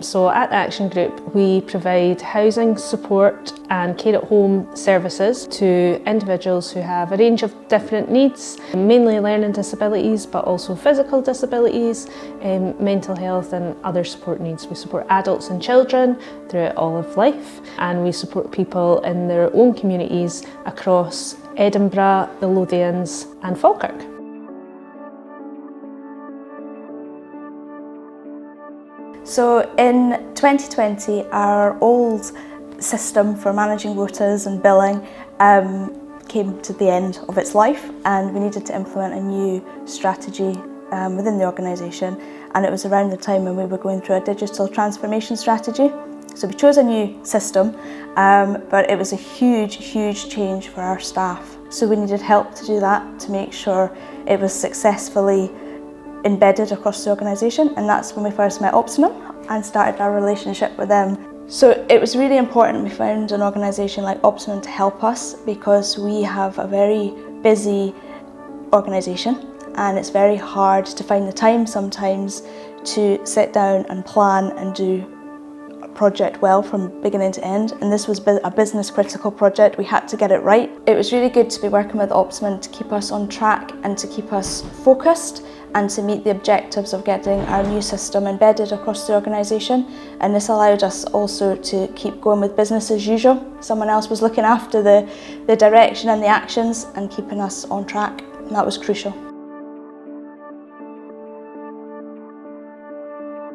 So at the Action Group, we provide housing, support and care at home services to individuals who have a range of different needs, mainly learning disabilities, but also physical disabilities, mental health and other support needs. We support adults and children throughout all of life, and we support people in their own communities across Edinburgh, the Lothians and Falkirk. So in 2020, our old system for managing rotas and billing came to the end of its life, and we needed to implement a new strategy within the organisation, and it was around the time when we were going through a digital transformation strategy. So we chose a new system, but it was a huge change for our staff. So we needed help to do that, to make sure it was successfully embedded across the organisation, and that's when we first met Optimum and started our relationship with them. So it was really important we found an organisation like Optimum to help us, because we have a very busy organisation and it's very hard to find the time sometimes to sit down and plan and do a project well from beginning to end, and this was a business critical project. We had to get it right. It was really good to be working with Optimum to keep us on track and to keep us focused and to meet the objectives of getting our new system embedded across the organisation, and this allowed us also to keep going with business as usual. Someone else was looking after the direction and the actions and keeping us on track, and that was crucial.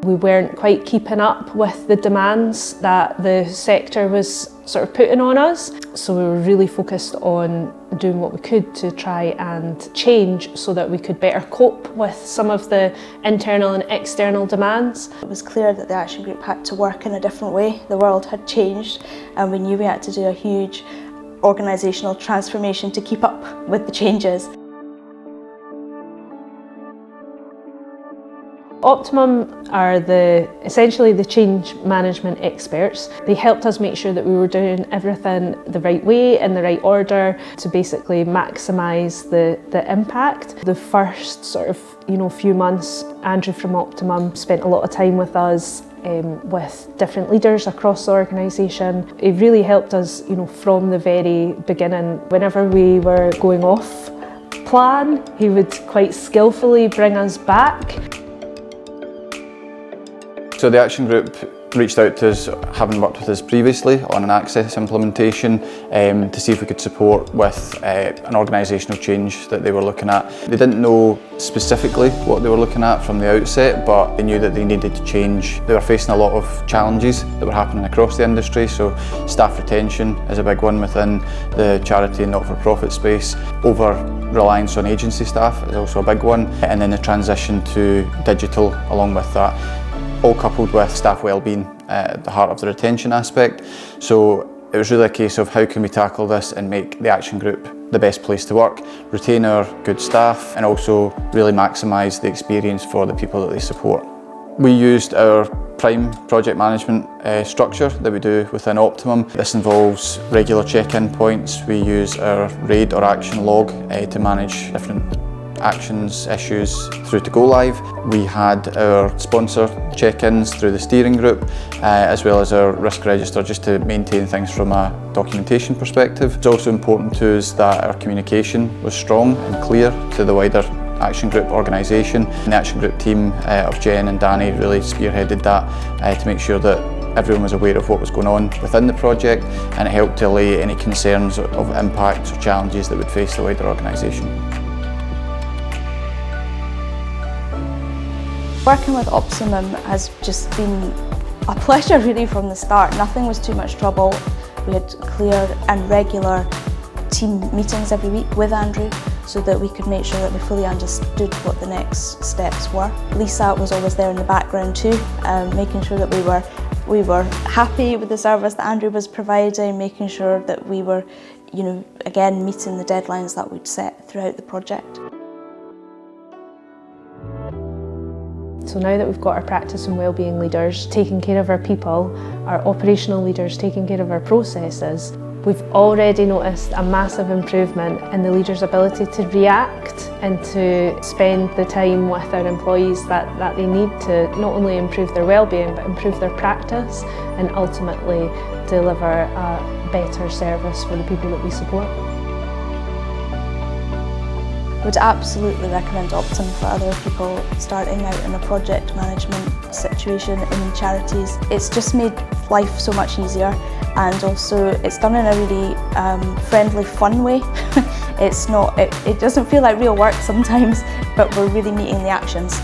We weren't quite keeping up with the demands that the sector was sort of putting on us, so we were really focused on doing what we could to try and change so that we could better cope with some of the internal and external demands. It was clear that the Action Group had to work in a different way. The world had changed and we knew we had to do a huge organisational transformation to keep up with the changes. Optimum are essentially the change management experts. They helped us make sure that we were doing everything the right way, in the right order, to basically maximise the impact. The first sort of few months, Andrew from Optimum spent a lot of time with us with different leaders across the organisation. It really helped us, from the very beginning. Whenever we were going off plan, he would quite skillfully bring us back. So the Action Group reached out to us, having worked with us previously on an access implementation, to see if we could support with an organisational change that they were looking at. They didn't know specifically what they were looking at from the outset, but they knew that they needed to change. They were facing a lot of challenges that were happening across the industry, so staff retention is a big one within the charity and not-for-profit space. Over-reliance on agency staff is also a big one, and then the transition to digital along with that, all coupled with staff wellbeing at the heart of the retention aspect. So it was really a case of how can we tackle this and make the Action Group the best place to work, retain our good staff, and also really maximise the experience for the people that they support. We used our Prime project management structure that we do within Optimum. This involves regular check-in points. We use our RAID or action log to manage different actions, issues through to go live. We had our sponsor check-ins through the steering group, as well as our risk register, just to maintain things from a documentation perspective. It's also important to us that our communication was strong and clear to the wider Action Group organisation. And the Action Group team of Jen and Danny really spearheaded that to make sure that everyone was aware of what was going on within the project, and it helped to allay any concerns of impacts or challenges that would face the wider organisation. Working with Optimum has just been a pleasure really from the start. Nothing was too much trouble. We had clear and regular team meetings every week with Andrew so that we could make sure that we fully understood what the next steps were. Lisa was always there in the background too, making sure that we were happy with the service that Andrew was providing, making sure that we were, again, meeting the deadlines that we'd set throughout the project. So now that we've got our practice and wellbeing leaders taking care of our people, our operational leaders taking care of our processes, We've already noticed a massive improvement in the leaders' ability to react and to spend the time with our employees that they need to not only improve their well-being but improve their practice and ultimately deliver a better service for the people that we support. I would absolutely recommend Optimum for other people starting out in a project management situation in charities. It's just made life so much easier, and also it's done in a really friendly, fun way. It doesn't feel like real work sometimes, but we're really meeting the actions.